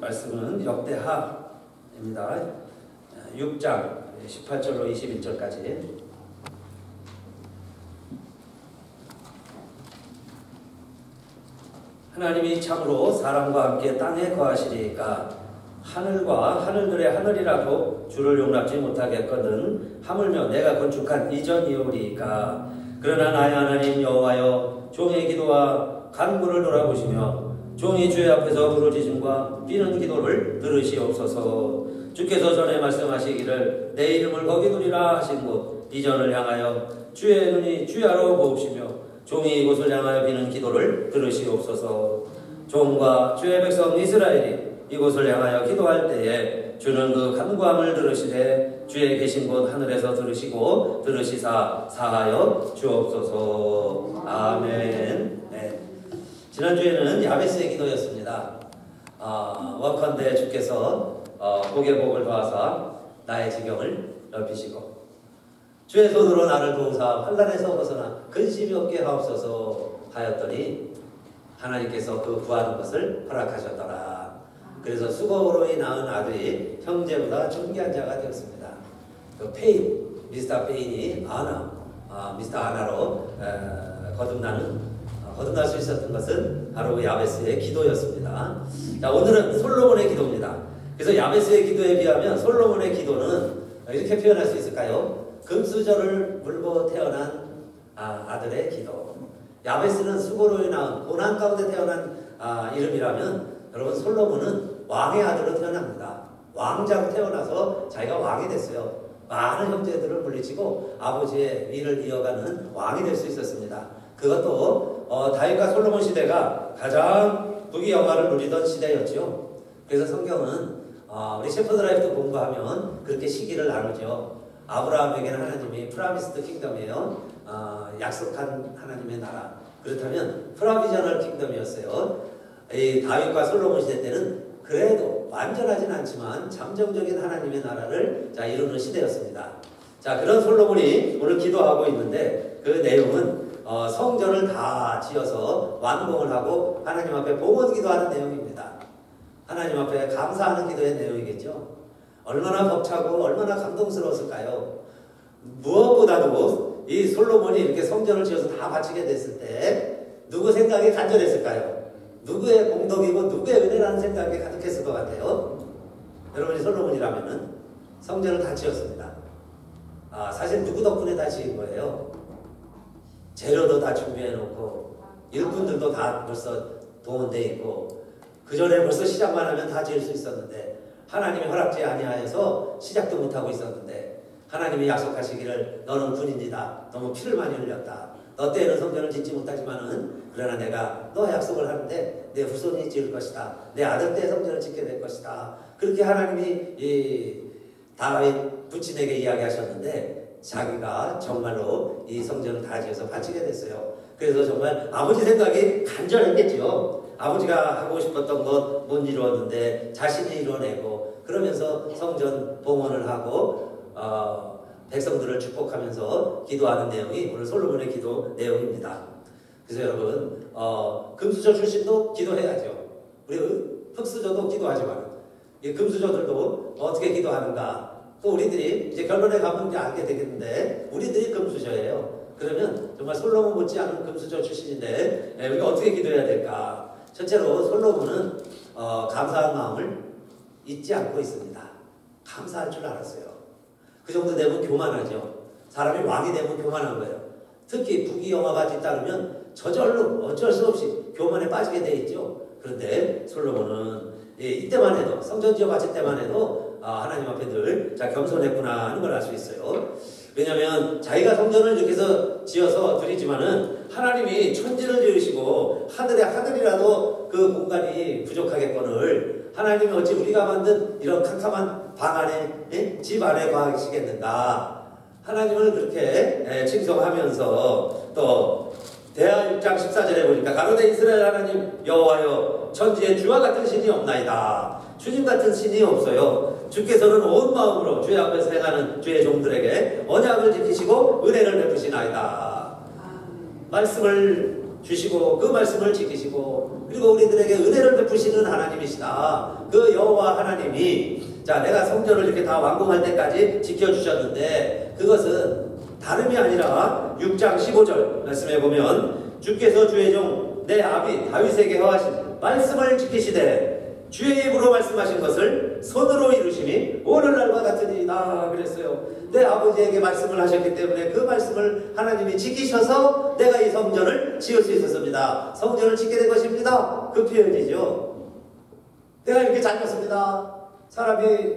말씀은 역대하입니다. 6장 18절로 21절까지. 하나님이 참으로 사람과 함께 땅에 거하시리까 하늘과 하늘들의 하늘이라도 주를 용납지 못하겠거든 하물며 내가 건축한 이전이오리까. 그러나 나의 하나님 여호와여, 종의 기도와 간구를 돌아보시며 종이 주의 앞에서 부르짖음과 뛰는 기도를 들으시옵소서. 주께서 전에 말씀하시기를 내 이름을 거기 두리라 하신 곳 이전을 향하여 주의 눈이 주야로 보옵시며 종이 이곳을 향하여 비는 기도를 들으시옵소서. 종과 주의 백성 이스라엘이 이곳을 향하여 기도할 때에 주는 그 간구함을 들으시되 주의 계신 곳 하늘에서 들으시고 들으시사 사하여 주옵소서. 아멘. 네. 지난주에는 야베스의 기도였습니다. 원컨대 주께서 복의 복을 더하사 나의 지경을 넓히시고 주의 손으로 나를 도우사 환난에서 벗어나 근심이 없게 하옵소서 하였더니 하나님께서 그 구하는 것을 허락하셨더라. 그래서 수고로 낳은 아들이 형제보다 존귀한 자가 되었습니다. 그 페인, 미스터 페인이 미스터 아나로 거듭날 수 있었던 것은 바로 야베스의 기도였습니다. 자, 오늘은 솔로몬의 기도입니다. 그래서 야베스의 기도에 비하면 솔로몬의 기도는 이렇게 표현할 수 있을까요? 금수저를 물고 태어난 아들의 기도. 야베스는 수고로 낳은 고난 가운데 태어난 이름이라면 여러분 솔로몬은 왕의 아들로 태어납니다. 왕자로 태어나서 자기가 왕이 됐어요. 많은 형제들을 물리치고 아버지의 위를 이어가는 왕이 될 수 있었습니다. 그것도 다윗과 솔로몬 시대가 가장 부귀영화를 누리던 시대였죠. 그래서 성경은 우리 셰퍼드 라이프도 공부하면 그렇게 시기를 나누죠. 아브라함에게는 하나님이 프라미스드 킹덤이에요. 약속한 하나님의 나라. 그렇다면 프라비저널 킹덤이었어요. 이 다윗과 솔로몬 시대 때는 그래도 완전하진 않지만 잠정적인 하나님의 나라를 이루는 시대였습니다. 자, 그런 솔로몬이 오늘 기도하고 있는데 그 내용은 성전을 다 지어서 완공을 하고 하나님 앞에 봉헌 기도하는 내용입니다. 하나님 앞에 감사하는 기도의 내용이겠죠. 얼마나 벅차고 얼마나 감동스러웠을까요? 무엇보다도 이 솔로몬이 이렇게 성전을 지어서 다 바치게 됐을 때 누구 생각이 간절했을까요? 누구의 공덕이고 누구의 은혜라는 생각이 가득했을 것 같아요. 여러분이 솔로몬이라면은 성전을 다 지었습니다. 사실 누구 덕분에 다 지은 거예요? 재료도 다 준비해놓고 일꾼들도 다 벌써 동원돼 있고 그 전에 벌써 시작만 하면 다 지을 수 있었는데 하나님이 허락지 아니하여서 시작도 못하고 있었는데 하나님이 약속하시기를 너는 군인이다. 너무 피를 많이 흘렸다. 너 때에는 성전을 짓지 못하지만은 그러나 내가 너 약속을 하는데 내 후손이 지을 것이다. 내 아들 때 성전을 짓게 될 것이다. 그렇게 하나님이 이 다윗 부친에게 이야기하셨는데 자기가 정말로 이 성전을 다 지어서 바치게 됐어요. 그래서 정말 아버지 생각이 간절했겠죠. 아버지가 하고 싶었던 것 못 이루었는데 자신이 이뤄내고 그러면서 성전 봉헌을 하고 백성들을 축복하면서 기도하는 내용이 오늘 솔로몬의 기도 내용입니다. 그래서 여러분 금수저 출신도 기도해야죠. 우리 흙수저도 기도하지만 이 금수저들도 어떻게 기도하는가 또 우리들이 이제 결론에 가면 이제 알게 되겠는데 우리들이 금수저예요. 그러면 정말 솔로몬 못지않은 금수저 출신인데 우리가 어떻게 기도해야 될까? 첫째로 솔로몬은 감사한 마음을 잊지 않고 있습니다. 감사할 줄 알았어요. 그 정도 되면 교만하죠. 사람이 왕이 되면 교만한 거예요. 특히 부귀영화가 뒤따르면 저절로 어쩔 수 없이 교만에 빠지게 돼 있죠. 그런데 솔로몬은 이때만 해도 성전 지어 바칠 때만 해도 하나님 앞에 늘 겸손했구나 하는 걸 알 수 있어요. 왜냐하면 자기가 성전을 이렇게 해서 지어서 드리지만은 하나님이 천지를 지으시고 하늘에 하늘이라도 그 공간이 부족하겠거늘 하나님이 어찌 우리가 만든 이런 캄캄한 방 안에 집 안에 거하시겠는가. 하나님을 그렇게 칭송하면서 또 대하 6장 14절에 보니까 가로되 이스라엘 하나님 여호와여 천지에 주와 같은 신이 없나이다. 주님 같은 신이 없어요. 주께서는 온 마음으로 주의 앞에서 행하는 주의 종들에게 언약을 지키시고 은혜를 베푸시나이다. 말씀을 주시고 그 말씀을 지키시고 그리고 우리들에게 은혜를 베푸시는 하나님이시다. 그 여호와 하나님이 자 내가 성전을 이렇게 다 완공할 때까지 지켜주셨는데 그것은 다름이 아니라 6장 15절 말씀해 보면 주께서 주의 종 내 아비 다윗에게 허하신 말씀을 지키시되 주의 입으로 말씀하신 것을 손으로 이루심이 오늘날과 같으니이다 그랬어요. 내 아버지에게 말씀을 하셨기 때문에 그 말씀을 하나님이 지키셔서 내가 이 성전을 지을 수 있었습니다. 성전을 짓게 된 것입니다. 그 표현이죠. 내가 이렇게 잘렸습니다. 사람이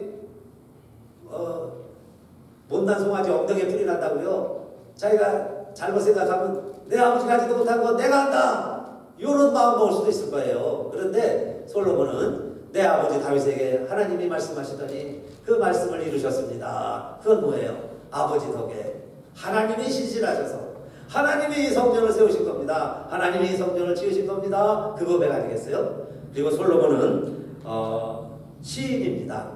못난 송아지 엉덩이에 풀이 난다고요. 자기가 잘못 생각하면 내 아버지가 하지도 못한 거 내가 한다. 이런 마음 먹을 수도 있을 거예요. 그런데 솔로몬은 내 아버지 다윗에게 하나님이 말씀하시더니 그 말씀을 이루셨습니다. 그건 뭐예요? 아버지 덕에 하나님이 신실하셔서 하나님이 이 성전을 세우신 겁니다. 하나님이 이 성전을 지으신 겁니다. 그 고백 아니겠어요? 그리고 솔로몬은 시인입니다.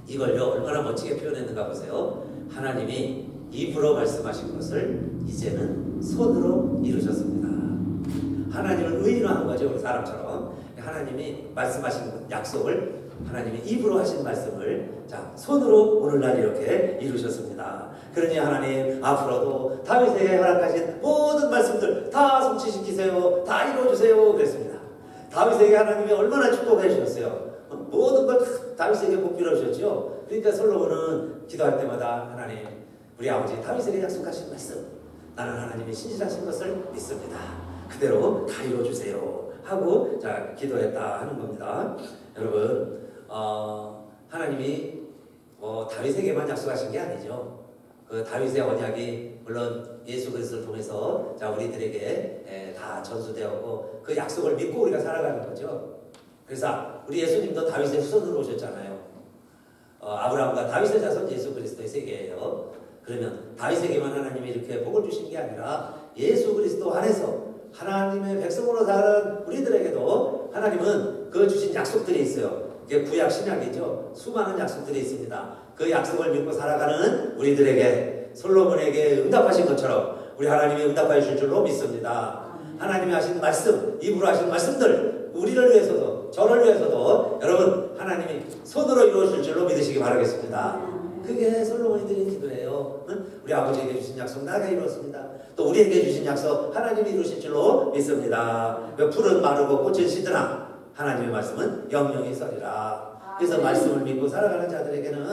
이걸요 얼마나 멋지게 표현했는가 보세요. 하나님이 입으로 말씀하신 것을 이제는 손으로 이루셨습니다. 하나님을 의인화한 거죠. 우리 사람처럼 하나님이 말씀하신 약속을 하나님이 입으로 하신 말씀을 자 손으로 오늘날 이렇게 이루셨습니다. 그러니 하나님 앞으로도 다윗에게 허락하신 모든 말씀들 다 성취시키세요. 다 이루어주세요. 그랬습니다. 다윗에게 하나님이 얼마나 축복해 주셨어요. 모든 걸 다윗에게 복 빌어주셨죠. 그러니까 솔로몬은 기도할 때마다 하나님 우리 아버지 다윗에게 약속하신 말씀 나는 하나님이 신실하신 것을 믿습니다. 그대로 다 이루어주세요 하고 자 기도했다 하는 겁니다. 여러분 하나님이 다윗에게만 약속하신 게 아니죠. 그 다윗의 언약이 물론 예수 그리스도를 통해서 자 우리들에게 다 전수되었고 그 약속을 믿고 우리가 살아가는 거죠. 그래서 우리 예수님도 다윗의 후손으로 오셨잖아요. 아브라함과 다윗의 자손 예수 그리스도의 세계예요. 그러면 다윗에게만 하나님이 이렇게 복을 주신 게 아니라 예수 그리스도 안에서 하나님의 백성으로 사는 우리들에게도 하나님은 그 주신 약속들이 있어요. 이게 구약 신약이죠. 수많은 약속들이 있습니다. 그 약속을 믿고 살아가는 우리들에게 솔로몬에게 응답하신 것처럼 우리 하나님이 응답하여 줄 줄로 믿습니다. 하나님이 하신 말씀, 입으로 하신 말씀들 우리를 위해서도 저를 위해서도 여러분 하나님이 손으로 이루어질 줄로 믿으시기 바라겠습니다. 그게 솔로몬이 드린 기도예요. 우리 아버지에게 주신 약속 나가 이루었습니다. 또 우리에게 주신 약속 하나님이 이루실 줄로 믿습니다. 풀은 마르고 꽃은 시드나 하나님의 말씀은 영영이 서리라. 그래서 말씀을 믿고 살아가는 자들에게는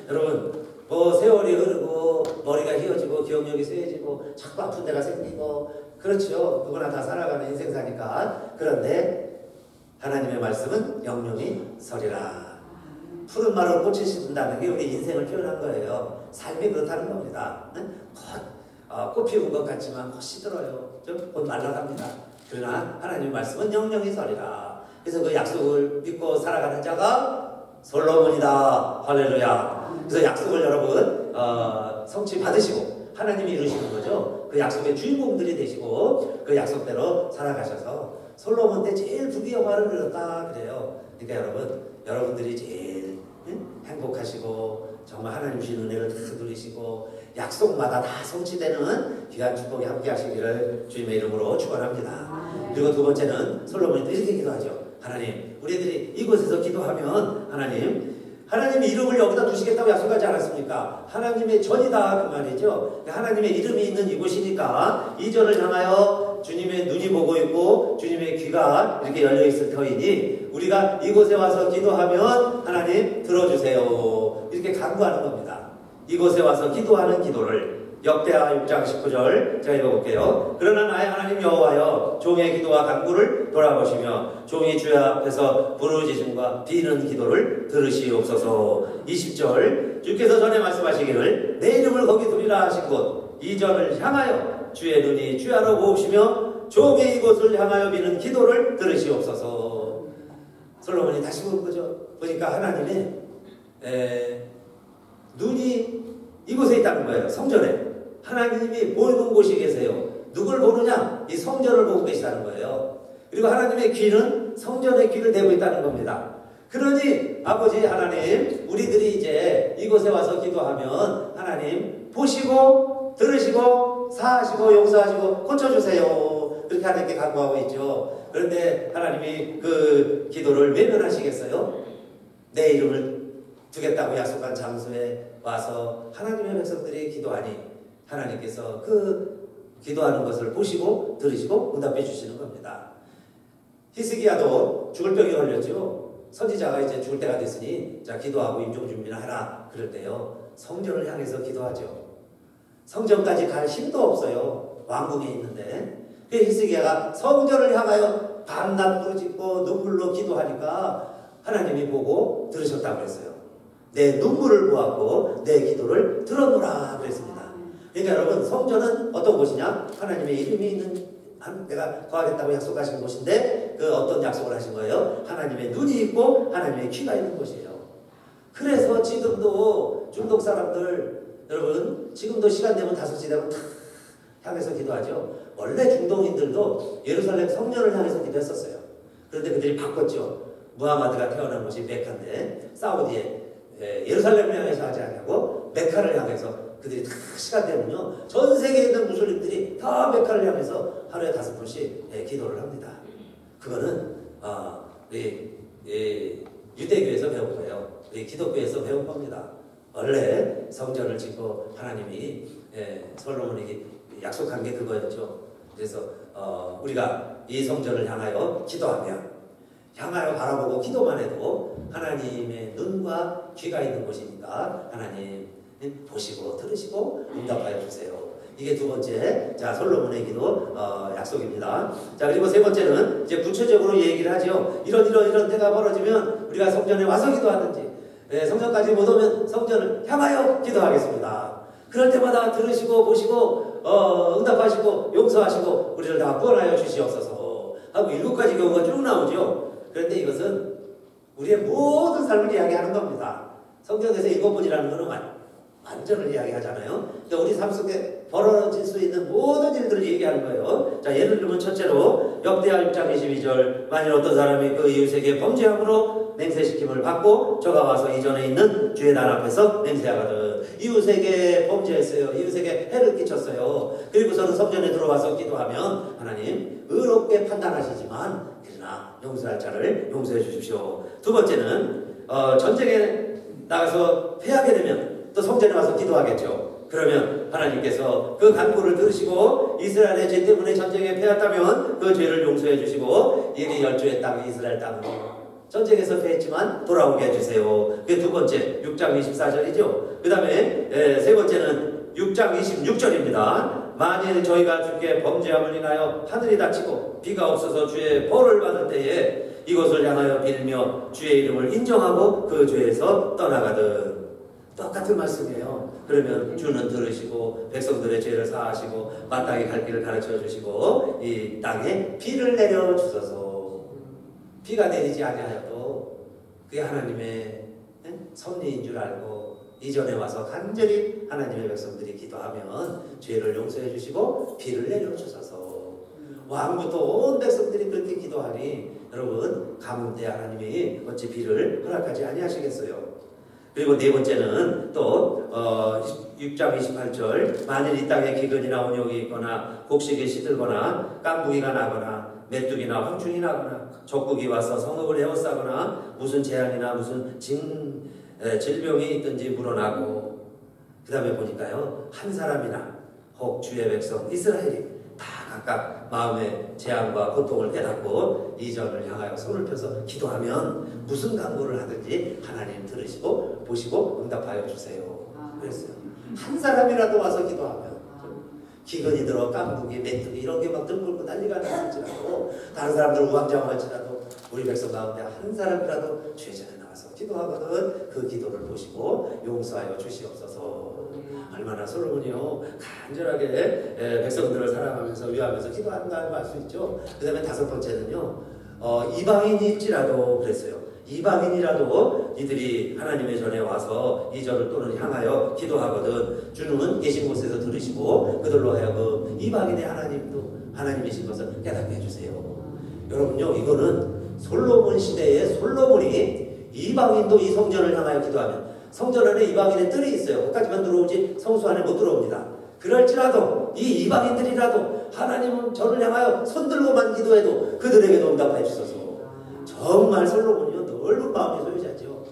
여러분 뭐 세월이 흐르고 머리가 휘어지고 기억력이 쇠해지고 자꾸 아픈 데가 생기고 그렇죠. 누구나 다 살아가는 인생사니까. 그런데 하나님의 말씀은 영영이 서리라. 푸른 마루 꽃이 시든다는 게 우리 인생을 표현한 거예요. 삶이 그렇다는 겁니다. 꽃 피운 것 같지만 꽃 시들어요. 곧 말라갑니다. 그러나 하나님의 말씀은 영영이 서리라. 그래서 그 약속을 믿고 살아가는 자가 솔로몬이다. 할렐루야. 그래서 약속을 여러분 성취 받으시고 하나님이 이루시는 거죠. 그 약속의 주인공들이 되시고 그 약속대로 살아가셔서 솔로몬 때 제일 부귀 영화를 누렸다 그래요. 그러니까 여러분들이 제일 행복하시고 정말 하나님 주신 은혜를 다 누리시고 약속마다 다 성취되는 귀한 축복이 함께 하시기를 주님의 이름으로 축원합니다. 그리고 두 번째는 솔로몬이 또 이렇게 기도하죠. 하나님 우리들이 이곳에서 기도하면 하나님의 이름을 여기다 두시겠다고 약속하지 않았습니까? 하나님의 전이다 그 말이죠. 하나님의 이름이 있는 이곳이니까 이 전을 향하여 주님의 눈이 보고 있고 주님의 귀가 이렇게 열려있을 터이니 우리가 이곳에 와서 기도하면 하나님 들어주세요. 이렇게 간구하는 겁니다. 이곳에 와서 기도하는 기도를 역대하 6장 19절 제가 읽어볼게요. 그러나 나의 하나님 여호와여 종의 기도와 간구를 돌아보시며 종이 주의 앞에서 부르짖음과 비는 기도를 들으시옵소서. 20절 주께서 전에 말씀하시기를 내 이름을 거기 두리라 하신 곳 이 전을 향하여 주의 눈이 주야로 보시며 종의 이곳을 향하여 비는 기도를 들으시옵소서. 솔로몬이 다시 본 거죠. 보니까 하나님의 눈이 이곳에 있다는 거예요. 성전에 하나님이 보이는 곳이 계세요. 누굴 보느냐? 이 성전을 보고 계시다는 거예요. 그리고 하나님의 귀는 성전의 귀를 대고 있다는 겁니다. 그러니 아버지 하나님 우리들이 이제 이곳에 와서 기도하면 하나님 보시고 들으시고 사하시고 용서하시고 고쳐주세요. 하려고 그렇게 하나님께 간구하고 있죠. 그런데 하나님이 그 기도를 외면하시겠어요? 내 이름을 두겠다고 약속한 장소에 와서 하나님의 백성들이 기도하니 하나님께서 그 기도하는 것을 보시고 들으시고 응답해 주시는 겁니다. 히스기야도 죽을 병이 걸렸죠. 선지자가 이제 죽을 때가 됐으니 자 기도하고 임종 준비를 하라 그럴 때요. 성전을 향해서 기도하죠. 성전까지 갈 힘도 없어요. 왕궁에 있는데. 그 히스기야가 성전을 향하여 밤낮 부르짖고 눈물로 기도하니까 하나님이 보고 들으셨다고 그랬어요. 내 눈물을 보았고 내 기도를 들어노라 그랬습니다. 그러니까 여러분 성전은 어떤 곳이냐? 하나님의 이름이 있는 내가 거하겠다고 약속하신 곳인데 그 어떤 약속을 하신 거예요? 하나님의 눈이 있고 하나님의 귀가 있는 곳이에요. 그래서 지금도 중동 사람들 여러분 지금도 시간 되면 5시 되면 다 향해서 기도하죠. 원래 중동인들도 예루살렘 성전을 향해서 기도했었어요. 그런데 그들이 바꿨죠. 무하마드가 태어난 곳이 메카인데 사우디에 예루살렘을 향해서 하지 않냐고 메카를 향해서 그들이 다 시간 되면요 전 세계에 있는 무슬림들이 다 메카를 향해서 하루에 5번씩 기도를 합니다. 그거는 유대교에서 배운 거예요. 우리 기독교에서 배운 겁니다. 원래 성전을 짓고 하나님이 솔로몬에게 약속한 게 그거였죠. 그래서 우리가 이 성전을 향하여 기도하며 향하여 바라보고 기도만 해도 하나님의 눈과 귀가 있는 곳이니까 하나님 보시고 들으시고 응답하여 주세요. 이게 두 번째 자 솔로몬의 기도 약속입니다. 자 그리고 세 번째는 이제 구체적으로 얘기를 하죠. 이런 때가 벌어지면 우리가 성전에 와서 기도하든지 성전까지 못 오면 성전을 향하여 기도하겠습니다. 그럴 때마다 들으시고 보시고 응답하시고 용서하시고 우리를 다 구원하여 주시옵소서 하고 7가지 경우가 쭉 나오죠. 그런데 이것은 우리의 모든 삶을 이야기하는 겁니다. 성경에서 7번이라는 것은 완전을 이야기하잖아요. 그러니까 우리 삶 속에 벌어질 수 있는 모든 일들을 얘기하는 거예요. 자, 예를 들면 첫째로 역대하 6장 22절 만일 어떤 사람이 그 이웃에게 범죄함으로 맹세시킴을 받고 저가 와서 이전에 있는 주의 날 앞에서 맹세하거든. 이웃에게 범죄했어요. 이웃에게 해를 끼쳤어요. 그리고서는 성전에 들어와서 기도하면 하나님 의롭게 판단하시지만 그러나 용서할 자를 용서해 주십시오. 두 번째는 전쟁에 나가서 패하게 되면 또 성전에 와서 기도하겠죠. 그러면 하나님께서 그 간구를 들으시고 이스라엘의 죄 때문에 전쟁에 패했다면 그 죄를 용서해 주시고 이게 열조의 땅 이스라엘 땅으로 전쟁에서 패했지만 돌아오게 해주세요. 그게 두 번째 6장 24절이죠. 그 다음에 세 번째는 6장 26절입니다. 만일 저희가 주께 범죄함을 인하여 하늘이 닫히고 비가 없어서 주의 벌을 받을 때에 이것을 향하여 빌며 주의 이름을 인정하고 그 죄에서 떠나가든. 똑같은 말씀이에요. 그러면 주는 들으시고 백성들의 죄를 사하시고 마땅히 갈 길을 가르쳐 주시고 이 땅에 비를 내려 주소서. 비가 내리지 아니하여도 그게 하나님의 섭리인 줄 알고 이전에 와서 간절히 하나님의 백성들이 기도하면 죄를 용서해 주시고 비를 내려 주소서. 왕부터 온 백성들이 그렇게 기도하니 여러분 가뭄 때 하나님이 어찌 비를 허락하지 아니하시겠어요. 그리고 네 번째는 또 6장 28절 만일 이 땅에 기근이나 온역이 있거나 곡식이 시들거나 깐부기가 나거나 메뚜기나 황충이 나거나 적국이 와서 성읍을 에워싸거나 무슨 재앙이나 무슨 질병이 있든지 물어나고 그 다음에 보니까요 한 사람이나 혹 주의 백성 이스라엘이 다 각각 마음의 재앙과 고통을 깨닫고 이전을 향하여 손을 펴서 기도하면 무슨 간구를 하든지 하나님 들으시고 보시고 응답하여 주세요. 그랬어요. 한 사람이라도 와서 기도하면 기근이 들어 깐부기 메뚜기 이런 게 막 들끓고 난리가 났을지라도 다른 사람들 우왕좌왕할지라도 우리 백성 가운데 한 사람이라도 죄전에 나와서 기도하거든 그 기도를 보시고 용서하여 주시옵소서. 얼마나 솔로몬이요 간절하게 백성들을 사랑하면서 위하면서 기도한다 할 수 있죠. 그 다음에 다섯 번째는요 이방인일지라도 그랬어요. 이방인이라도 이들이 하나님의 전에 와서 이 절을 또는 향하여 기도하거든 주는 계신 곳에서 들으시고 그들로 하여금 이방인의 하나님이신 것을 깨닫게 해주세요. 여러분요 이거는 솔로몬 시대에 솔로몬이 이방인도 이 성전을 향하여 기도하면 성전 안에 이방인의 뜰이 있어요. 거기까지만 들어오지 성수 안에 못 들어옵니다. 그럴지라도 이 이방인들이라도 하나님은 저를 향하여 손들고만 기도해도 그들에게도 응답해 주소서. 정말 솔로몬이요 넓은 마음의 소유자죠.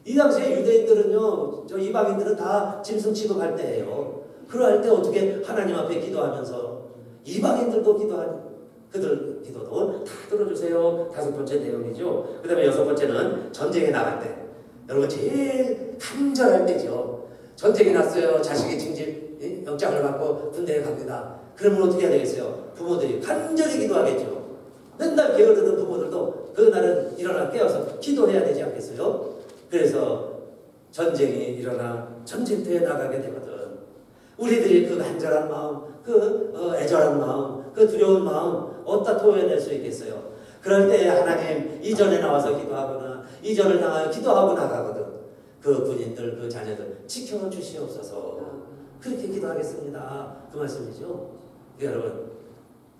이 당시에 유대인들은요, 저 이방인들은 다 짐승 취급할 때예요. 그러할 때 어떻게 하나님 앞에 기도하면서 이방인들도 기도하니 그들 기도도 다 들어주세요. 5번째 내용이죠. 그 다음에 6번째는 전쟁에 나갈 때. 여러분 제일 간절할 때죠. 전쟁이 났어요. 자식이 징집 영장을 받고 군대에 갑니다. 그러면 어떻게 해야 되겠어요? 부모들이 간절히 기도하겠죠. 맨날 게으르던 부모들도 그날은 일어나 깨어서 기도해야 되지 않겠어요? 그래서 전쟁이 일어나 전쟁터에 나가게 되거든. 우리들이 그 간절한 마음, 그 애절한 마음, 그 두려운 마음 어디다 토해낼 수 있겠어요? 그럴 때 하나님 이전에 나와서 기도하거나 이전을 당하여 기도하고 나가거든. 그 군인들, 그 자녀들 지켜주시옵소서. 그렇게 기도하겠습니다. 그 말씀이죠. 여러분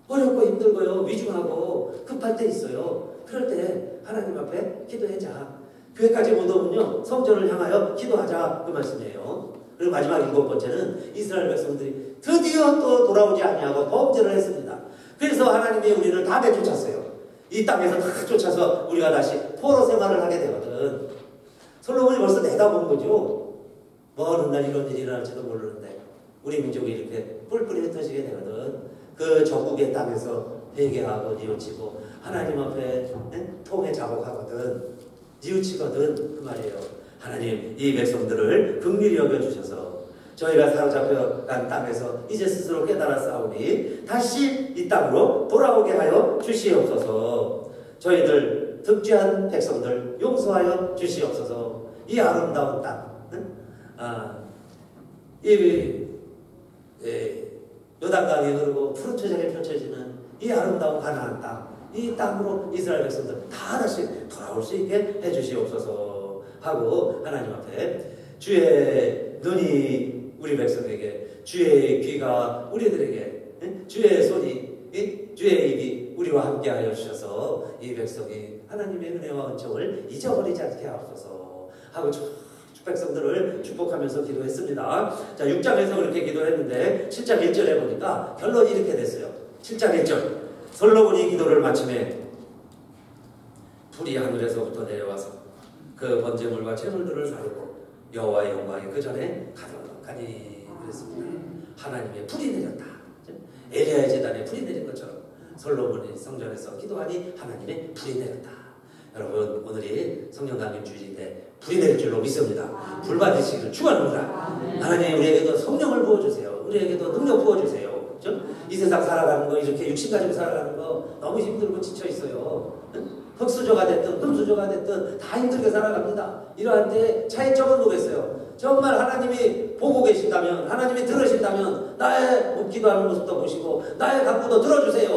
어렵고 힘들고요, 위중하고 급할 때 있어요. 그럴 때 하나님 앞에 기도하자. 교회까지 못 오면요 성전을 향하여 기도하자. 그 말씀이에요. 그리고 마지막 7번째는 이스라엘 백성들이 드디어 또 돌아오지 아니하고 범죄를 했습니다. 그래서 하나님이 우리를 다 내쫓았어요. 이 땅에서 다 쫓아서 우리가 다시 포로 생활을 하게 되거든. 솔로몬이 벌써 내다본 거죠. 뭐 어느 날 이런 일이 일어날지도 모르는데 우리 민족이 이렇게 뿔뿔이 흩어지게 되거든. 그 적국의 땅에서 회개하고 뉘우치고 하나님 앞에 통에 자복하거든. 뉘우치거든. 그 말이에요. 하나님 이 백성들을 긍휼히 여겨주셔서 저희가 사로잡혀간 땅에서 이제 스스로 깨달아 싸우니 다시 이 땅으로 돌아오게 하여 주시옵소서. 저희들 득죄한 백성들 용서하여 주시옵소서. 이 아름다운 땅, 요단강이 흐르고 푸른 초장이 펼쳐지는 이 아름다운 가나안 땅, 이 땅으로 이스라엘 백성들 다 다시 돌아올 수 있게 해주시옵소서 하고 하나님 앞에 주의 눈이 우리 백성에게, 주의 귀가 우리들에게, 주의 손이, 주의 입이 우리와 함께하여 주셔서 이 백성이 하나님의 은혜와 은총을 잊어버리지 않게 하옵소서 하고 백성들을 축복하면서 기도했습니다. 자, 6장에서 그렇게 기도했는데 7장 1절에 보니까 결론이 이렇게 됐어요. 7장 1절 솔로몬이 기도를 마침에 불이 하늘에서부터 내려와서 그 번제물과 제물들을 가르고 여호와의 영광이 그 전에 가득하니 그랬습니다. 하나님의 불이 내렸다. 엘리야의 제단에 불이 내린 것처럼 솔로몬이 성전에서 기도하니 하나님의 불이 내렸다. 여러분 오늘이 성령 강림 주일인데 불이 내릴 줄로 믿습니다. 불 받으시기를 축원합니다. 하나님 우리에게도 성령을 부어주세요. 우리에게도 능력 부어주세요. 그렇죠? 이 세상 살아가는 거 이렇게 육신 가지고 살아가는 거 너무 힘들고 지쳐 있어요. 흙수저가 됐든 금수저가 됐든 다 힘들게 살아갑니다. 이러한 때 차이점은 뭐겠어요? 정말 하나님이 보고 계신다면, 하나님이 들으신다면 나의 기도하는 모습도 보시고 나의 간구도 들어주세요.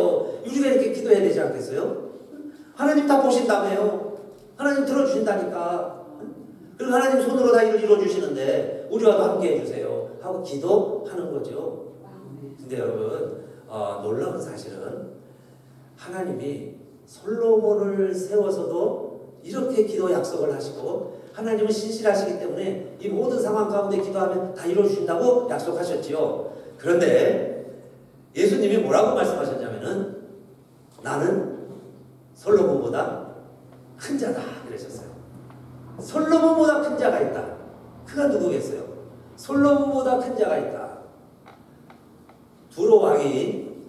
우리가 이렇게 기도해야 되지 않겠어요? 하나님 다 보신다며요. 하나님 들어주신다니까. 그리고 하나님 손으로 다 일을 이루어주시는데 우리와도 함께 해주세요 하고 기도하는 거죠. 근데 여러분 놀라운 사실은 하나님이 솔로몬을 세워서도 이렇게 기도 약속을 하시고 하나님은 신실하시기 때문에 이 모든 상황 가운데 기도하면 다 이루어주신다고 약속하셨지요. 그런데 예수님이 뭐라고 말씀하셨냐면은 나는 솔로몬보다 큰 자다 그러셨어요. 솔로몬보다 큰 자가 있다. 그가 누구겠어요? 솔로몬보다 큰 자가 있다. 두로 왕이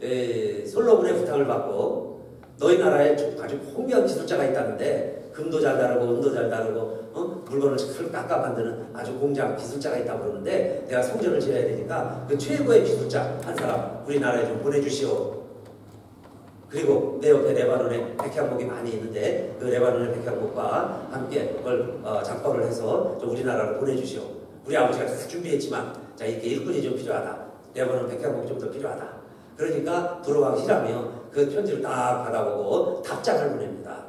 솔로몬의 부탁을 받고 너희 나라에 아주 홍귀한 기술자가 있다는데 금도 잘 다루고 은도 잘 다루고 물건을 잘 깎아 만드는 아주 공장 기술자가 있다고 그러는데 내가 성전을 지어야 되니까 그 최고의 기술자 한 사람 우리나라에 좀 보내주시오. 그리고 내 옆에 레바논에 백향목이 많이 있는데 그 레바논의 백향목과 함께 그걸 작업을 해서 좀 우리나라로 보내주시오. 우리 아버지가 다 준비했지만 자 이렇게 일꾼이 좀 필요하다. 레바논 백향목이 좀 더 필요하다. 그러니까 두로왕 히람이요 그 편지를 딱 받아보고 답장을 보냅니다.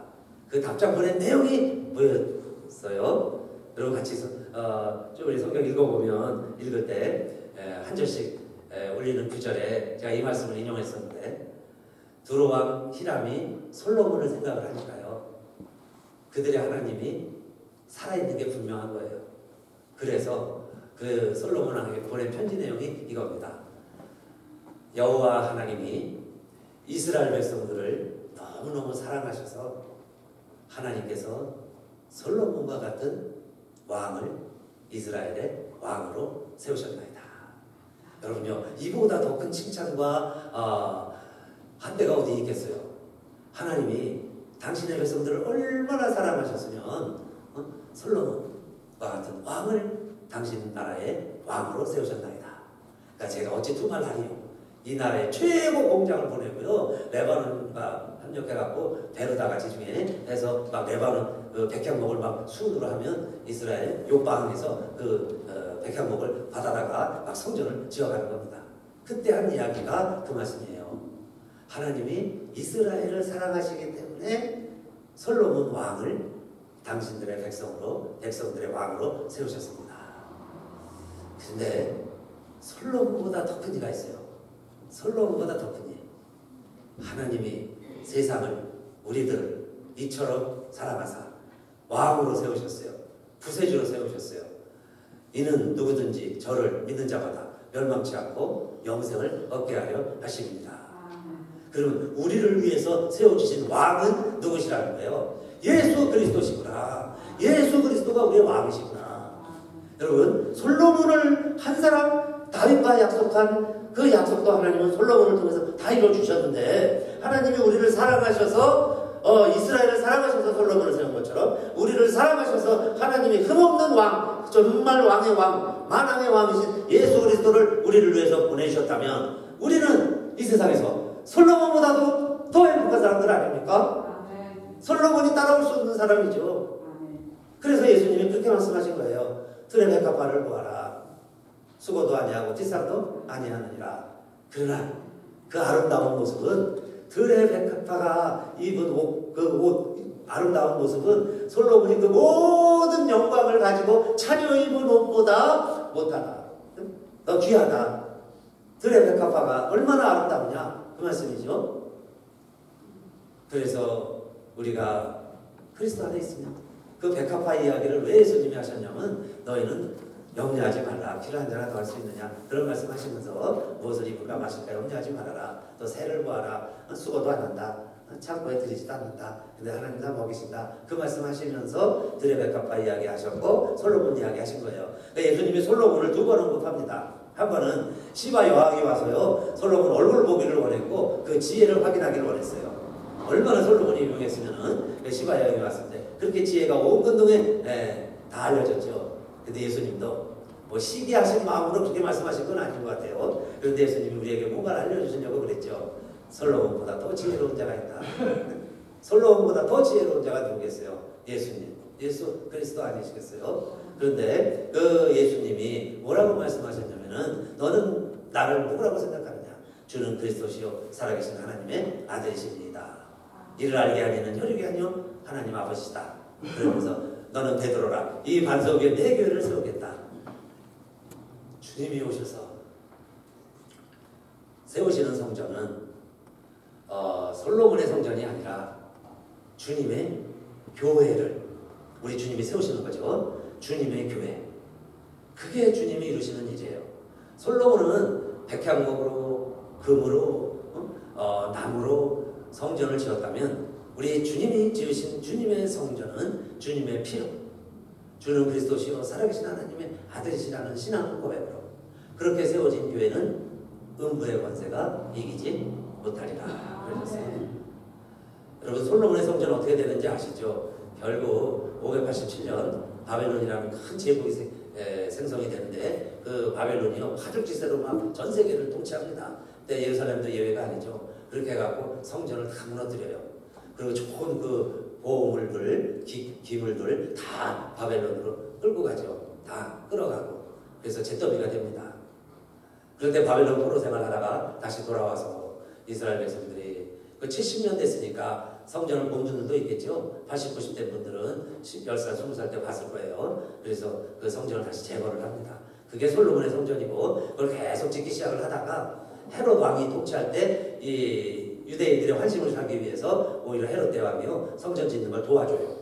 그 답장 보낸 내용이 뭐였어요? 여러분 같이 좀 우리 성경 읽어보면 읽을 때 한 절씩 올리는 구절에 제가 이 말씀을 인용했었는데 두로왕 히람이 솔로몬을 생각을 하니까요. 그들의 하나님이 살아있는 게 분명한 거예요. 그래서 그 솔로몬에게 보낸 편지 내용이 이겁니다. 여호와 하나님이 이스라엘 백성들을 너무너무 사랑하셔서 하나님께서 솔로몬과 같은 왕을 이스라엘의 왕으로 세우셨나이다. 여러분요, 이보다 더 큰 칭찬과 한대가 어디 있겠어요? 하나님이 당신의 백성들을 얼마나 사랑하셨으면 솔로몬과 같은 왕을 당신 나라의 왕으로 세우셨나이다. 그러니까 제가 어찌 두말하리요. 이 나라의 최고 공장을 보내고요, 레바논과 협력해갖고 베르다가 지중해 해서 막 레바논 백향목을 막 수으로 하면 이스라엘 요방에서 백향목을 받아다가 막 성전을 지어가는 겁니다. 그때 한 이야기가 그 말씀이에요. 하나님이 이스라엘을 사랑하시기 때문에 솔로몬 왕을 당신들의 백성들의 왕으로 세우셨습니다. 그런데 솔로몬보다 더 큰 이가 있어요. 솔로몬보다 더 큰 이. 하나님이 세상을 우리들을 이처럼 사랑하사 왕으로 세우셨어요. 구세주로 세우셨어요. 이는 누구든지 저를 믿는 자마다 멸망치 않고 영생을 얻게 하려 하십니다. 그러면 우리를 위해서 세워주신 왕은 누구시라는 거예요? 예수 그리스도시구나. 예수 그리스도가 우리의 왕이시구나. 여러분, 솔로몬을 한 사람 다윗과 약속한 그 약속도 하나님은 솔로몬을 통해서 다 이루어주셨는데, 하나님이 우리를 사랑하셔서 이스라엘을 사랑하셔서 솔로몬을 세운 것처럼 우리를 사랑하셔서 하나님이 흠없는 왕, 정말 왕의 왕, 만왕의 왕이신 예수 그리스도를 우리를 위해서 보내주셨다면 우리는 이 세상에서 솔로몬보다도 더 행복한 사람들 아닙니까? 솔로몬이 따라올 수 없는 사람이죠. 그래서 예수님이 그렇게 말씀하신 거예요. 들의 백합화를 보아라. 수고도 아니하고 뒷상도 아니하느니라. 그러나 그 아름다운 모습은, 들의 백합화가 입은 옷 아름다운 모습은 솔로몬이 그 모든 영광을 가지고 차려 입은 옷보다 못하다. 더 귀하다. 들의 백합화가 얼마나 아름다우냐, 그 말씀이죠. 그래서 우리가 그리스도 안에 있으면 그 백합화 이야기를 왜 예수님이 하셨냐면, 너희는 염려하지 말라. 피를 한 잔이나 더 할 수 있느냐, 그런 말씀 하시면서 무엇을 입을까 마실까 염려하지 말아라. 또 새를 보아라. 수고도 안 한다. 창고에 들이지도 않는다. 근데 하나님 다 먹이신다. 그 말씀 하시면서 들의 백합화 이야기 하셨고 솔로몬 이야기 하신 거예요. 그러니까 예수님이 솔로몬을 두 번 언급합니다. 한 번은 시바 여왕이 와서요, 솔로몬 얼굴 보기를 원했고 그 지혜를 확인하기를 원했어요. 얼마나 솔로몬이 유명했으면은 시바 여왕이 왔을 때 그렇게 지혜가 온 근동에 다 알려졌죠. 근데 예수님도 뭐 시기하신 마음으로 그렇게 말씀하신 건 아닌 것 같아요. 그런데 예수님이 우리에게 뭔가를 알려주시려고 그랬죠. 솔로몬보다 더 지혜로운 자가 있다. 솔로몬보다 더 지혜로운 자가 누구겠어요? 예수님. 예수 그리스도 아니시겠어요? 그런데 그 예수님이 뭐라고 말씀하셨냐면은, 너는 나를 누구라고 생각하느냐? 주는 그리스도시요 살아계신 하나님의 아들이십니다. 이를 알게 하리는 혈육이 아니요 하나님 아버지시다. 그러면서 너는 베드로라. 이 반석 위에 내 교회를 세우겠다. 주님이 오셔서 세우시는 성전은 솔로몬의 성전이 아니라 주님의 교회를 우리 주님이 세우시는 거죠. 주님의 교회. 그게 주님이 이루시는 일이에요. 솔로몬은 백향목으로, 금으로, 나무로 성전을 지었다면, 우리 주님이 지으신 주님의 성전은 주님의 피로, 주는 그리스도시요 살아계신 하나님의 아들이시라는 신앙 고백으로 그렇게 세워진 교회는 음부의 권세가 이기지 못하리라 그러셨어요. 여러분, 솔로몬의 성전은 어떻게 되는지 아시죠? 결국 587년 바벨론이라는 큰 제국이 생성이 되는데, 그 바벨론이요 화족지세로 막 전 세계를 통치합니다. 근데 예루살렘도 예외가 아니죠. 그렇게 해갖고 성전을 다 무너뜨려요. 그리고 좋은 그 보물들, 기물들 다 바벨론으로 끌고 가죠. 다 끌어가고. 그래서 잿더미가 됩니다. 그런데 바벨론 포로 생활하다가 다시 돌아와서 이스라엘 백성들이 그 70년 됐으니까 성전을 본 분들도 있겠죠. 80, 90대 분들은 10살, 20살 때 봤을 거예요. 그래서 그 성전을 다시 재건을 합니다. 그게 솔로몬의 성전이고, 그걸 계속 짓기 시작을 하다가 헤롯 왕이 통치할 때 이 유대인들의 환심을 사기 위해서 오히려 헤롯 대왕이요 성전 짓는 걸 도와줘요.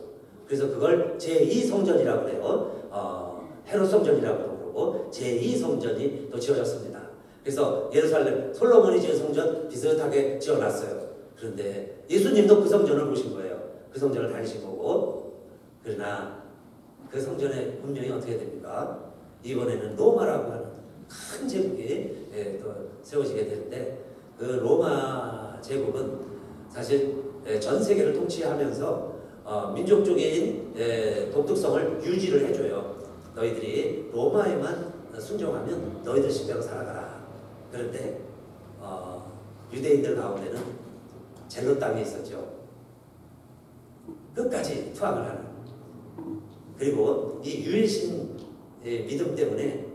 그래서 그걸 제2성전이라고 해요. 헤롯 성전이라고 그러고 제2성전이 또 지어졌습니다. 그래서 예루살렘 솔로몬이 지은 성전 비슷하게 지어놨어요. 그런데 예수님도 그 성전을 보신 거예요. 그 성전을 다니신 거고. 그러나 그 성전의 운명이 어떻게 됩니까? 이번에는 로마라고 하는 큰 제국이 또 세워지게 되는데, 그 로마 제국은 사실 전 세계를 통치하면서 민족적인 독특성을 유지를 해줘요. 너희들이 로마에만 순종하면 너희들 식대로 살아가라. 그런데 유대인들 가운데는 젤로 땅에 있었죠. 끝까지 투항을 하는. 그리고 이 유일신 믿음 때문에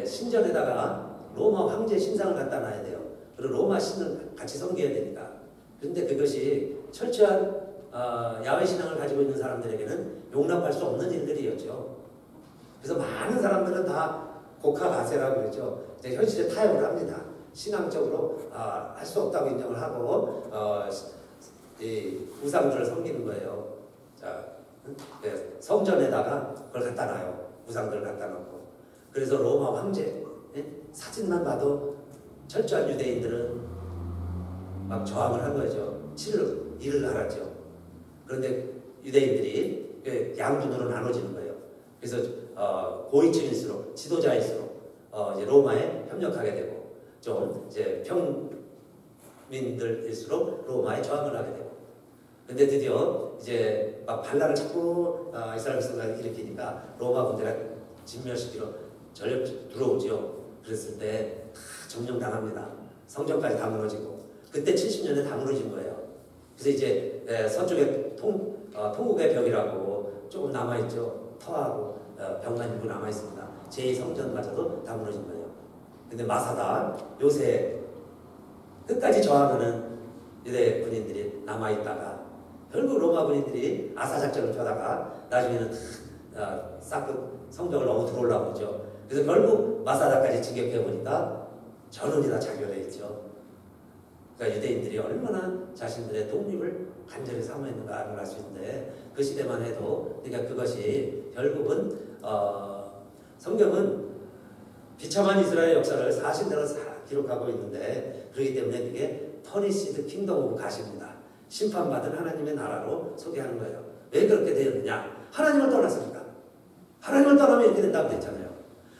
신전에다가 로마 황제 신상을 갖다 놔야 돼요. 그리고 로마 신을 같이 섬겨야 되니까. 그런데 그것이 철저한 야외 신앙을 가지고 있는 사람들에게는 용납할 수 없는 일들이었죠. 그래서 많은 사람들은 다 곡하가세라고 그러죠. 이제 현실에 타협을 합니다. 신앙적으로 할 수 없다고 인정을 하고 이 우상들을 섬기는 거예요. 자, 성전에다가 그걸 갖다 놔요. 우상들을 갖다 놓고. 그래서 로마 황제 사진만 봐도 철저한 유대인들은 막 저항을 한 거죠. 일을 하라죠. 그런데 유대인들이 양분으로 나눠지는 거예요. 그래서 고위층일수록, 지도자일수록 이제 로마에 협력하게 되고, 좀 이제 평민들일수록 로마에 저항을 하게 되고. 근데 드디어 이제 막 반란을 자꾸 이스라엘 백성들이 일으키니까 로마 군대가 진멸시키러 전력 들어오죠. 그랬을 때 다 점령당합니다. 성전까지 다 무너지고. 그때 70년에 다 무너진 거예요. 그래서 이제 서쪽에 통곡의 벽이라고 조금 남아있죠. 터하고 벽만 일부 남아있습니다. 제2성전마저도 다 무너진 거예요. 근데 마사다, 요새 끝까지 저항하는 유대 군인들이 남아있다가 결국 로마 군인들이 아사작전을 펴다가 나중에는 싹 성벽을 너무 들어오려고 하죠. 그래서 결국 마사다까지 진격해보니까 전원이 다 자결해 있죠. 그러니까 유대인들이 얼마나 자신들의 독립을 간절히 사모했는가를 알 수 있는데, 그 시대만 해도, 그러니까 그것이 결국은 성경은 비참한 이스라엘 역사를 사실대로 기록하고 있는데, 그렇기 때문에 그게 퍼니시드 킹덤 오브 가십니다. 심판받은 하나님의 나라로 소개하는 거예요. 왜 그렇게 되었느냐? 하나님을 떠났으니까. 하나님을 떠나면 이렇게 된다고 했잖아요.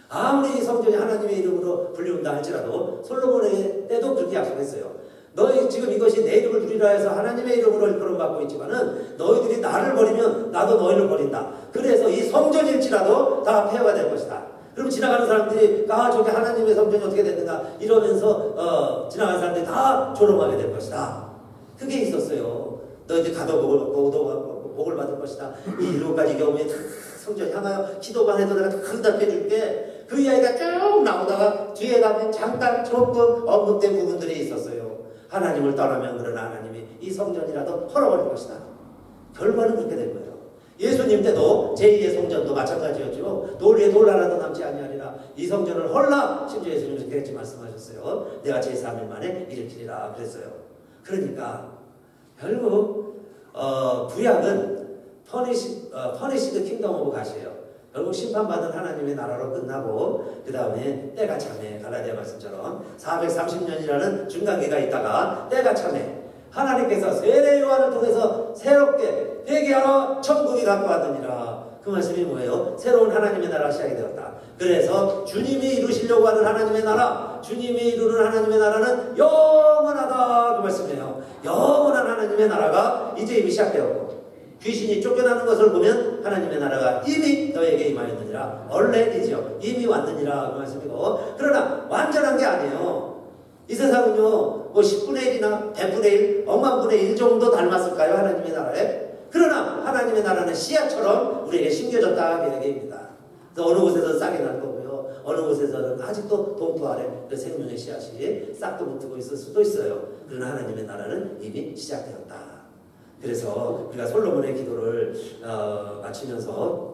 아무리 이 성전이 하나님의 이름으로 불리운다 할지라도 솔로몬의 때도 그렇게 약속했어요. 너희 지금 이것이 내 이름을 두리라 해서 하나님의 이름으로 일컬음 받고 있지만은 너희들이 나를 버리면 나도 너희를 버린다. 그래서 이 성전일지라도 다 폐허가 될 것이다. 그럼 지나가는 사람들이 저게 하나님의 성전이 어떻게 됐는가 이러면서 지나가는 사람들이 다 조롱하게 될 것이다. 그게 있었어요. 너희들 복을 받을 것이다. 이 일곱가지 경우에 다 성전 향하여 기도만 해도 내가 응답해 줄게. 그 이야기가 쭉 나오다가 뒤에 가면 잠깐 조금 언급된 부분들이 있었어요. 하나님을 떠나면 그러나 하나님이 이 성전이라도 헐어버릴 것이다. 결과는 그렇게 된 거예요. 예수님 때도 제2의 성전도 마찬가지였죠. 돌 위에 돌 하나도 남지 아니하리라. 이 성전을 헐라. 심지어 예수님께서 그렇게 말씀하셨어요. 내가 제3일 만에 일으키리라 그랬어요. 그러니까 결국 구약은 퍼니시드 킹덤 오브 가시예요. 결국 심판받은 하나님의 나라로 끝나고 그 다음에 때가 참에 갈라디아 말씀처럼 430년이라는 중간기가 있다가 때가 참에 하나님께서 세례 요한을 통해서 새롭게 회개하러 천국이 갖고 왔느니라. 그 말씀이 뭐예요? 새로운 하나님의 나라가 시작이 되었다. 그래서 주님이 이루시려고 하는 하나님의 나라, 주님이 이루는 하나님의 나라는 영원하다. 그 말씀이에요. 영원한 하나님의 나라가 이제 이미 시작되었고, 귀신이 쫓겨나는 것을 보면 하나님의 나라가 이미 너에게 임하였느니라. 얼레이죠. 이미 왔느니라. 그 말씀이고, 그러나 완전한 게 아니에요. 이 세상은요, 뭐 10분의 1이나 100분의 1, 억만분의 1 정도 닮았을까요? 하나님의 나라에? 그러나 하나님의 나라는 씨앗처럼 우리에게 심겨졌다. 그 얘기입니다. 그래서 어느 곳에서 싹이 날 거고요. 어느 곳에서는 아직도 동토 아래 그 생명의 씨앗이 싹도 붙고 있을 수도 있어요. 그러나 하나님의 나라는 이미 시작되었다. 그래서 우리가 솔로몬의 기도를 마치면서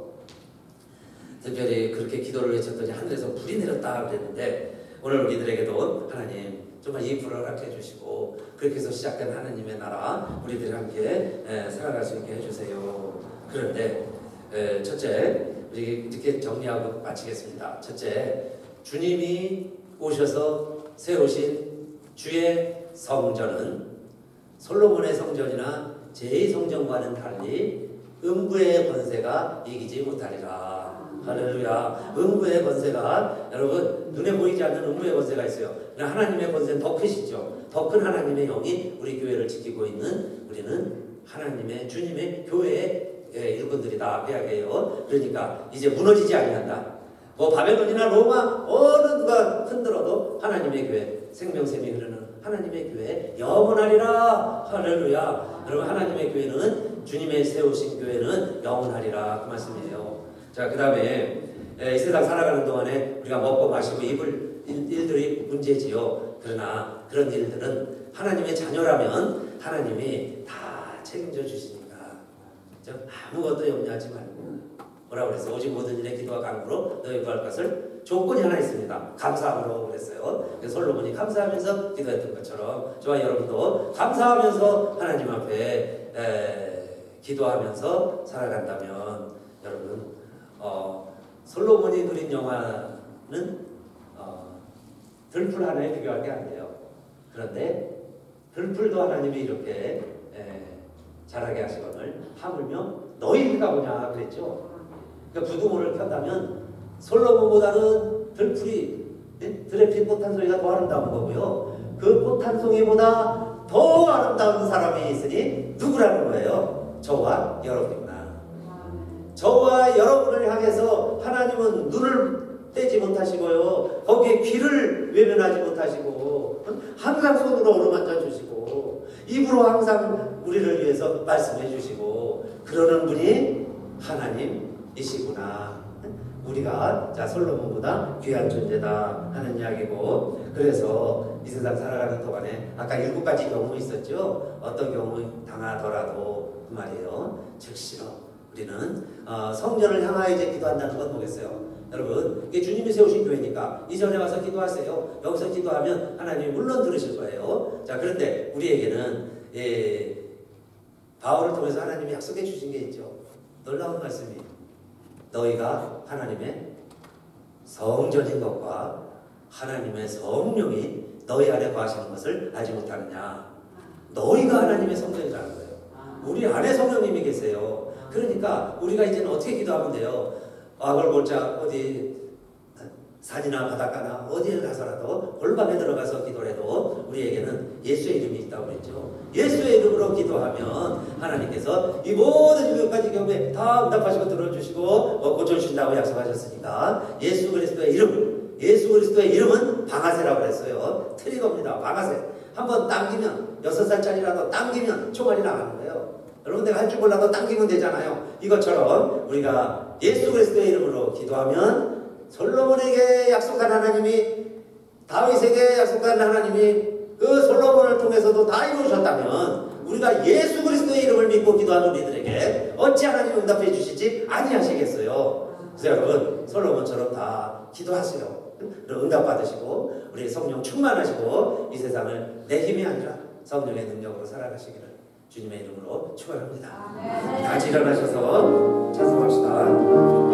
특별히 그렇게 기도를 외쳤더니 하늘에서 불이 내렸다 그랬는데, 오늘 우리들에게도 하나님 정말 이 불을 허락해 주시고 그렇게 해서 시작된 하나님의 나라 우리들이 함께 살아갈 수 있게 해주세요. 그런데 첫째, 우리 이렇게 정리하고 마치겠습니다. 첫째, 주님이 오셔서 세우신 주의 성전은 솔로몬의 성전이나 제2성전과는 달리 음부의 권세가 이기지 못하리라. 할렐루야. 음부의 권세가, 여러분 눈에 보이지 않는 음부의 권세가 있어요. 그러나 하나님의 권세는 더 크시죠. 더 큰 하나님의 영이 우리 교회를 지키고 있는 우리는 하나님의 주님의 교회의 일꾼들이다 해야 해요. 그러니까 이제 무너지지 아니한다. 뭐 바벨론이나 로마 어느 누가 흔들어도 하나님의 교회, 생명샘이 흐르는 하나님의 교회 영원하리라. 할렐루야. 여러분 하나님의 교회는, 주님의 세우신 교회는 영원하리라, 그 말씀이에요. 자, 그 다음에 이 세상 살아가는 동안에 우리가 먹고 마시고 입을 일들이 문제지요. 그러나 그런 일들은 하나님의 자녀라면 하나님이 다 책임져 주시니까 아무것도 염려하지 말고, 뭐라고 그랬어요? 오직 모든 일에 기도와 간구로 너희 구할 것을, 조건이 하나 있습니다. 감사함으로 그랬어요. 그래서 솔로몬이 감사하면서 기도했던 것처럼 저와 여러분도 감사하면서 하나님 앞에 기도하면서 살아간다면, 여러분 솔로몬이 그린 영화는 들풀 하나에 비교할 게 안 돼요. 그런데 들풀도 하나님이 이렇게 자라게 하시거늘 하물며 너희가 보냐 그랬죠. 그러니까 부두모를 폈다면 솔로몬보다는 들풀이, 들에 핀 꽃 한 송이가 더 아름다운 거고요. 그 꽃 한 송이보다 더 아름다운 사람이 있으니 누구라는 거예요? 저와 여러분이구나. 저와 여러분을 향해서 하나님은 눈을 떼지 못하시고요, 거기에 귀를 외면하지 못하시고 항상 손으로 어루만져 주시고 입으로 항상 우리를 위해서 말씀해 주시고 그러는 분이 하나님이시구나. 우리가 자 솔로몬보다 귀한 존재다 하는 이야기고, 그래서 이 세상 살아가는 동안에 아까 7가지 경우 있었죠. 어떤 경우 당하더라도 그 말이에요. 즉시로 우리는 성전을 향하여 이제 기도한다는 건 뭐겠어요? 여러분, 이게 주님이 세우신 교회니까 이전에 와서 기도하세요. 여기서 기도하면 하나님이 물론 들으실 거예요. 자, 그런데 우리에게는 바울을 통해서 하나님이 약속해 주신 게 있죠. 놀라운 말씀이, 너희가 하나님의 성전인 것과 하나님의 성령이 너희 안에 거하시는 것을 알지 못하느냐. 너희가 하나님의 성전이라는 거예요. 우리 안에 성령님이 계세요. 그러니까 우리가 이제는 어떻게 기도하면 돼요? 악을 골자 어디 산이나 바닷가나 어디에 가서라도 골방에 들어가서 기도를 해도 우리에게는 예수의 이름이 있다고 그랬죠. 예수의 이름으로 기도하면 하나님께서 이 모든 7가지 경우에 다 응답하시고 들어주시고 고쳐주신다고 약속하셨으니까 예수 그리스도의 이름, 예수 그리스도의 이름은 방아쇠라고 그랬어요. 트리거입니다. 방아쇠. 한번 당기면 6살짜리라도 당기면 총알이 나가는 거예요. 여러분, 내가 할 줄 몰라도 당기면 되잖아요. 이것처럼 우리가 예수 그리스도의 이름으로 기도하면 솔로몬에게 약속한 하나님이, 다윗에게 약속한 하나님이 그 솔로몬을 통해서도 다 이루셨다면 우리가 예수 그리스도의 이름을 믿고 기도하는 우리들에게 어찌 하나님 응답해 주시지 아니하시겠어요. 그래서 여러분, 솔로몬처럼 다 기도하세요. 응답 받으시고 우리 성령 충만하시고 이 세상을 내 힘이 아니라 성령의 능력으로 살아가시기를 주님의 이름으로 축원합니다. 같이 일어나셔서 찬송합시다.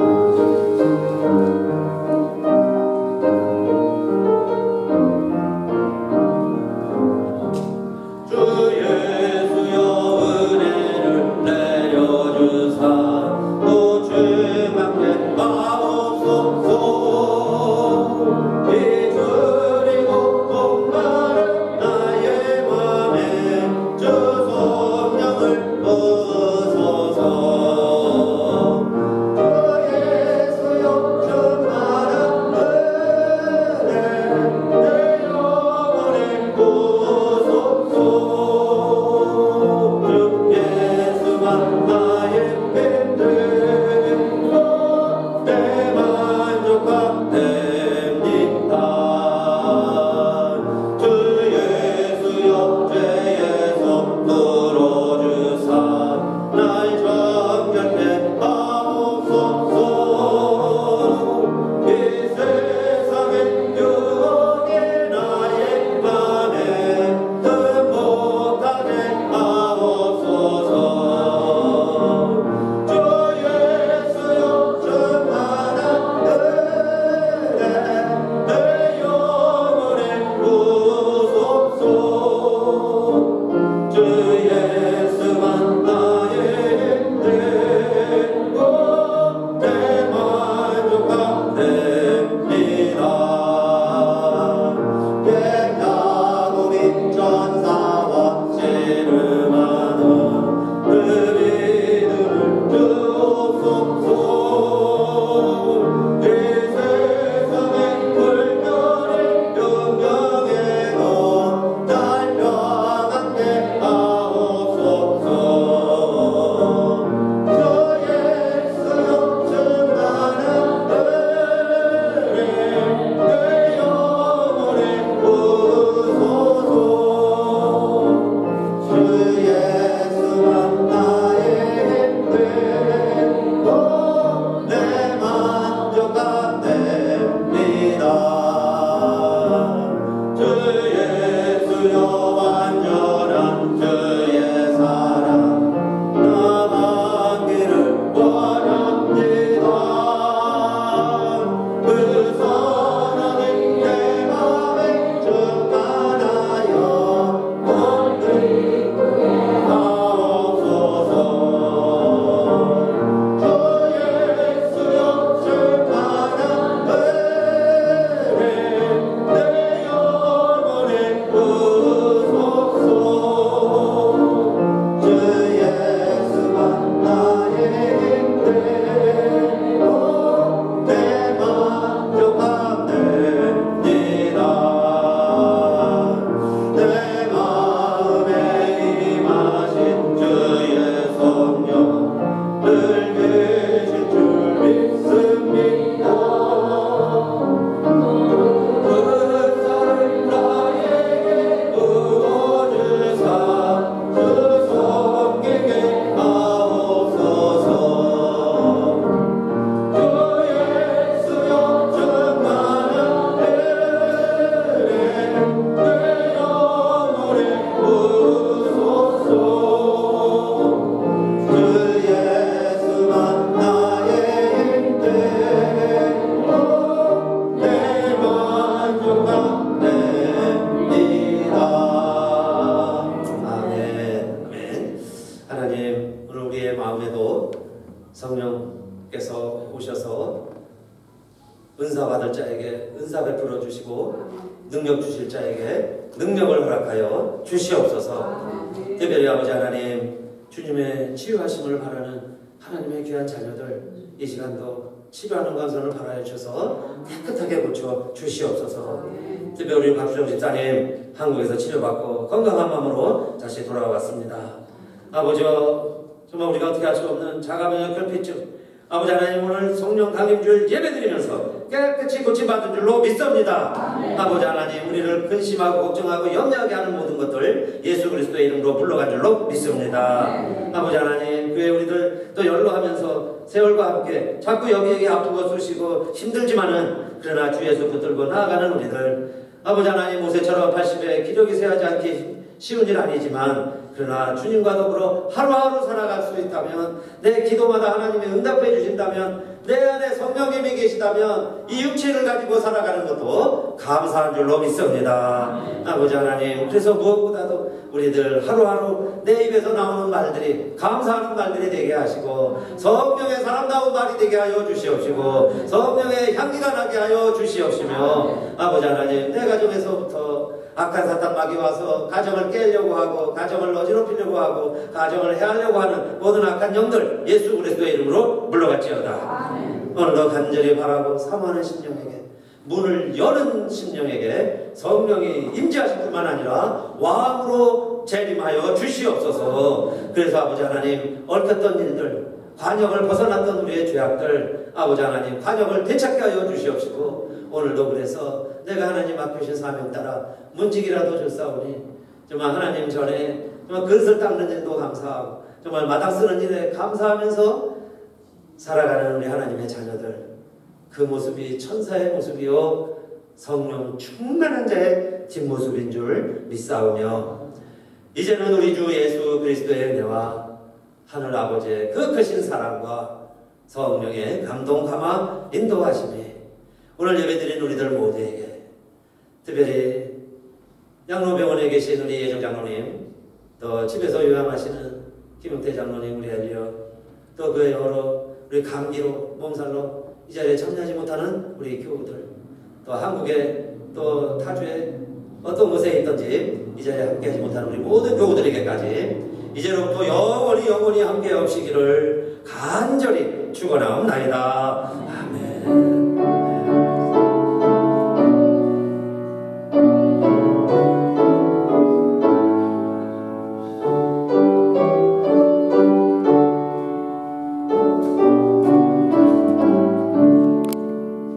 주 성령을 부어소서. 성령께서 오셔서 은사 받을 자에게 은사 베풀어 주시고 능력 주실 자에게 능력을 허락하여 주시옵소서. 특별히 아버지 하나님, 주님의 치유하심을 바라는 하나님의 귀한 자녀들, 이 시간도 치료하는 감선을 바라여 주셔서 깨끗하게 고쳐 주시옵소서. 특별히 우리 박수정 집사님, 한국에서 치료받고 건강한 마음으로 다시 돌아왔습니다. 아버지, 정말 우리가 어떻게 할 수 없는 자가면역 결핍증, 아버지 하나님, 오늘 성령 강림주일 예배드리면서 깨끗이 고침받은 줄로 믿습니다. 아버지 하나님, 우리를 근심하고 걱정하고 염려하게 하는 모든 것들 예수 그리스도의 이름으로 물러간 줄로 믿습니다. 아버지 하나님, 교회 우리들 또 연로하면서 세월과 함께 자꾸 여기저기 아프고 쑤시고 힘들지만은 그러나 주 예수 붙들고 나아가는 우리들, 아버지 하나님, 모세처럼 80에 기력이 쇠하지 않게 쉬운 일 아니지만 그러나 주님과 더불어 하루하루 살아갈 수 있다면, 내 기도마다 하나님이 응답해 주신다면, 내 안에 성령님이 계시다면 이 육체를 가지고 살아가는 것도 감사한 줄로 믿습니다. 아버지 하나님, 그래서 무엇보다도 우리들 하루하루 내 입에서 나오는 말들이 감사하는 말들이 되게 하시고, 성령의 사람다운 말이 되게 하여 주시옵시고, 성령의 향기가 나게 하여 주시옵시며, 아버지 하나님, 내 가정에서부터 악한 사탄 막이 와서 가정을 깨려고 하고 가정을 어지럽히려고 하고 가정을 해하려고 하는 모든 악한 영들 예수 그리스도의 이름으로 물러갈지어다. 오늘도 간절히 바라고 사모하는 심령에게, 문을 여는 심령에게 성령이 임재하실 뿐만 아니라 왕으로 재림하여 주시옵소서. 그래서 아버지 하나님, 얽혔던 일들, 관역을 벗어났던 우리의 죄악들, 아버지 하나님, 관역을 되찾게 하여 주시옵시고, 오늘도 그래서 내가 하나님 맡기신 사명 따라 문직이라도 줬사오니 정말 하나님 전에 정말 그릇을 닦는 일도 감사하고 정말 마당 쓰는 일에 감사하면서 살아가는 우리 하나님의 자녀들, 그 모습이 천사의 모습이요 성령 충만한 자의 뒷모습인 줄 믿사오며, 이제는 우리 주 예수 그리스도의 은혜와 하늘 아버지의 그 크신 사랑과 성령의 감동 감화 인도하심이 오늘 예배드린 우리들 모두에게, 특별히 양로병원에 계신 우리 예정 장로님, 또 집에서 요양하시는 김용태 장로님, 우리 엘리어, 또 그 여러 우리 감기로 몸살로 이 자리에 참여하지 못하는 우리 교우들, 또 한국에 또 타주에 어떤 곳에 있든지 이 자리에 함께하지 못하는 우리 모든 교우들에게까지 이제로부터 영원히 함께 하시기를 간절히 축원하옵나이다.